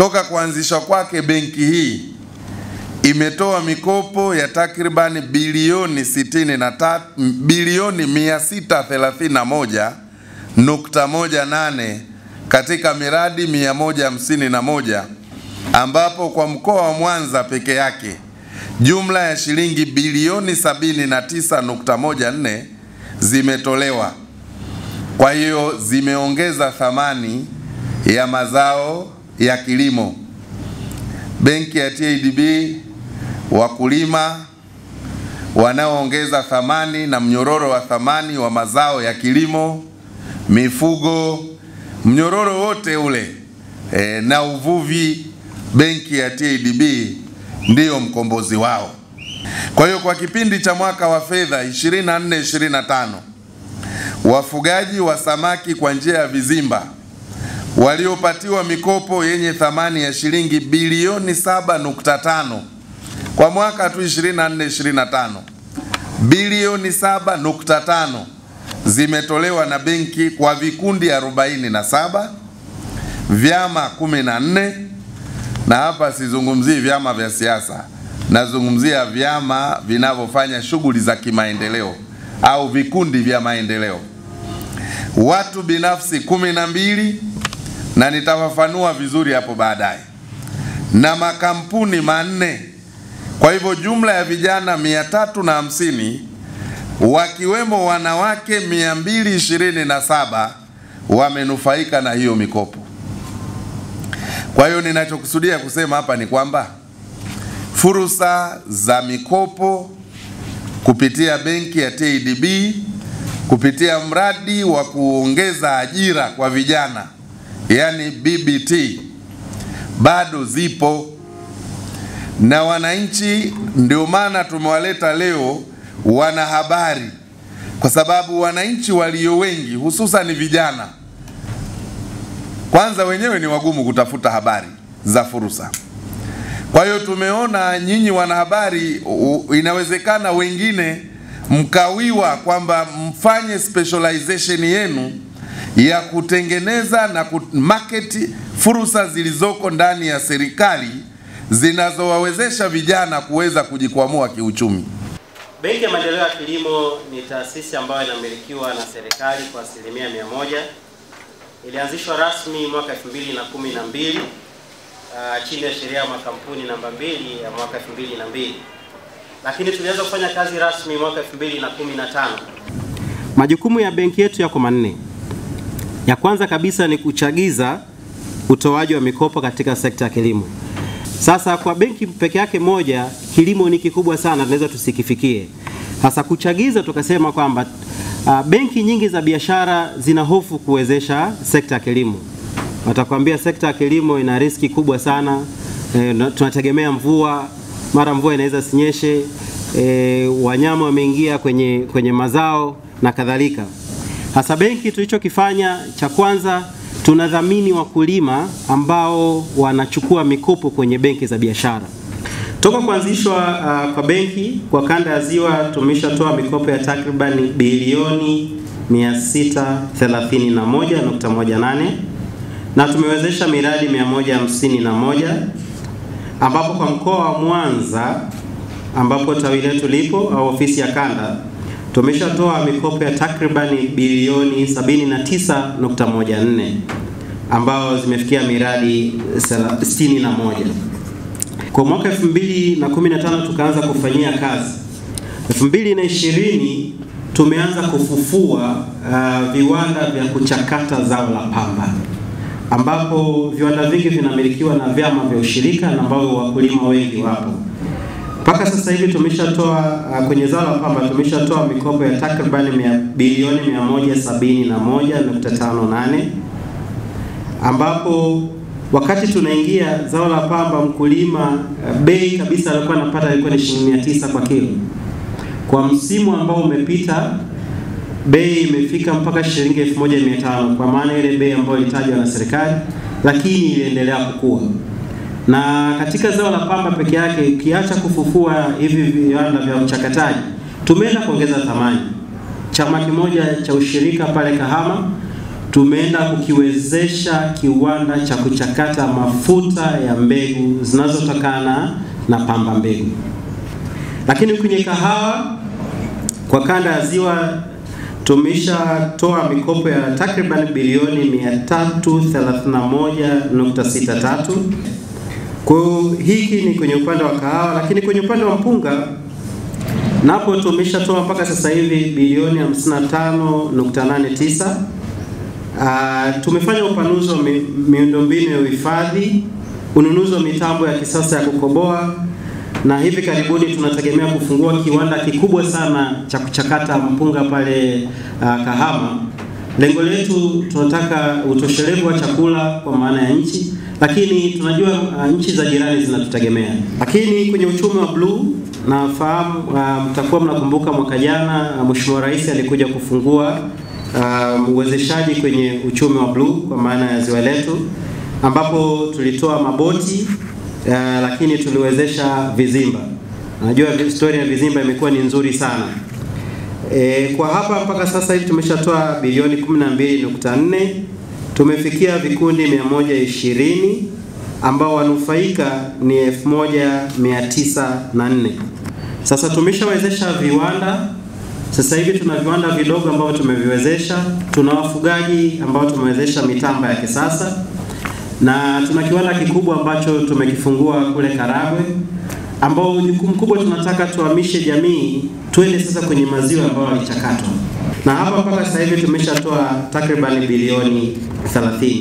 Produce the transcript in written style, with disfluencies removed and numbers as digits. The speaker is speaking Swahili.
Toka kuanzishwa kwake benki hii imetoa mikopo ya takriban bilioni 631.18 katika miradi 151, ambapo kwa mkoa wa Mwanza peke yake jumla ya shilingi bilioni 79.14 zimetolewa. Kwa hiyo zimeongeza thamani ya mazao ya kilimo. Benki ya TADB, wakulima wanaoongeza thamani na mnyororo wa thamani wa mazao ya kilimo, mifugo, mnyororo wote ule na uvuvi, benki ya TADB ndiyo mkombozi wao. Kwa hiyo kwa kipindi cha mwaka wa fedha 24-25, wafugaji wa samaki kwa njia ya vizimba waliopatiwa mikopo yenye thamani ya shilingi bilioni 7.5 kwa mwaka tu 24-25, bilioni 7.5 zimetolewa na benki kwa vikundi 47, vyama 14, na hapa sizungumzii vyama vya siasa, nazungumzia vyama vinavyofanya shughuli za kimaendeleo au vikundi vya maendeleo, watu binafsi 12, na nitawafanua vizuri hapo baadaye, na makampuni 4. Kwa hivyo jumla ya vijana 350 wakiwemo wanawake 227 wamenufaika na hiyo mikopo. Kwa hiyo ninachokusudia kusema hapa ni kwamba fursa za mikopo kupitia benki ya TADB, kupitia mradi wa kuongeza ajira kwa vijana, yani BBT, bado zipo na wananchi. Ndio maana tumewaleta leo wanahabari, kwa sababu wananchi walio wengi hususan vijana, kwanza wenyewe ni wagumu kutafuta habari za fursa. Kwa hiyo tumeona nyinyi wanahabari, inawezekana wengine mkawiwa kwamba mfanye specialization yenu ya kutengeneza na kumarket fursa zilizoko ndani ya serikali zinazowawezesha vijana kuweza kujikwamua kiuchumi. Benki ya Maendeleo ya Kilimo ni taasisi ambayo inamilikiwa na serikali kwa 100%. Ilianzishwa rasmi mwaka 2012 chini ya sheria ya makampuni namba 2 ya mwaka 2002. Lakini tulianza kufanya kazi rasmi mwaka 2015. Majukumu ya benki yetu yako manne. Ya kwanza kabisa ni kuchagiza utoaji wa mikopo katika sekta ya kilimo. Sasa kwa benki peke yake moja, kilimo ni kikubwa sana, tunaweza tusikifikie. Sasa kuchagiza tukasema kwamba benki nyingi za biashara zina hofu kuwezesha sekta ya kilimo. Watakwambia sekta ya kilimo ina riski kubwa sana, tunategemea mvua, mara mvua inaweza sinyeshe, wanyama wameingia kwenye mazao na kadhalika. Hasa benki tulichokifanya cha kwanza, tunadhamini wakulima ambao wanachukua mikopo kwenye benki za biashara. Toka kuanzishwa kwa benki kwa kanda ya Ziwa tumeshatoa mikopo ya takriban bilioni 631.18 na tumewezesha miradi 151, ambapo kwa mkoa wa Mwanza ambapo tawi letu lipo au ofisi ya kanda tumeshatoa mikopo ya takriban bilioni 79.14 ambao zimefikia miradi 61. Kwa mwaka 2015 tukaanza kufanyia kazi. 2020 tumeanza kufufua viwanda vya kuchakata zao la pamba, ambapo viwanda vingi vinamilikiwa na vyama vya ushirika na ambao wakulima wengi wapo. Mpaka sasa hivi tumeshatoa kwenye zao la pamba tumeshatoa mikopo ya takriban bilioni 171.58, ambapo wakati tunaingia zao la pamba mkulima bei kabisa alikuwa anapata ilikuwa ni shilingi 900 kwa kilo. Kwa msimu ambao umepita bei imefika mpaka shilingi 1500, kwa maana ile bei ambayo ilitajwa na serikali, lakini iliendelea kukua. Na katika zao la pamba peke yake, ukiacha kufufua hivi viwanda vya uchakataji, tumeenda kuongeza thamani. Chama kimoja cha ushirika pale Kahama tumeenda kukiwezesha kiwanda cha kuchakata mafuta ya mbegu zinazotokana na pamba mbegu. Lakini kwenye kahawa kwa kanda ya Ziwa tumeshatoa mikopo ya takriban bilioni 331.63. Kwa hiyo hiki ni kwenye upande wa kahawa, lakini kwenye upande wa mpunga napo tumeshatoa mpaka sasa hivi bilioni 55.89. Tumefanya upanuzi wa miundombinu ya uhifadhi, ununuzi wa mitambo ya kisasa ya kukoboa, na hivi karibuni tunategemea kufungua kiwanda kikubwa sana cha kuchakata mpunga pale Kahama. Lengo letu tunataka utoshelevu wa chakula kwa maana ya nchi, lakini tunajua nchi za jirani zinatutegemea. Lakini kwenye uchumi wa blue, nafahamu mtakuwa mnakumbuka mwaka jana Mheshimiwa Rais alikuja kufungua uwezeshaji kwenye uchumi wa blue kwa maana ya ziwa letu, ambapo tulitoa maboti lakini tuliwezesha vizimba. Najua historia ya vizimba imekuwa ni nzuri sana. Kwa hapa mpaka sasa hivi tumeshatoa bilioni 12.4. Tumefikia vikundi 120 ambao wanufaika ni 1904. Sasa tumeshawezesha viwanda. Sasa hivi tuna viwanda vidogo ambao tumeviwezesha, tuna wafugaji ambao tumewezesha mitamba ya kisasa, na tuna kiwanda kikubwa ambacho tumekifungua kule Karagwe, ambao jukumu kubwa tunataka tuhamishe jamii tuende sasa kwenye maziwa ambayo yalichakatwa. Na hapa mpaka sasa hivi tumeshatoa takriban bilioni 30.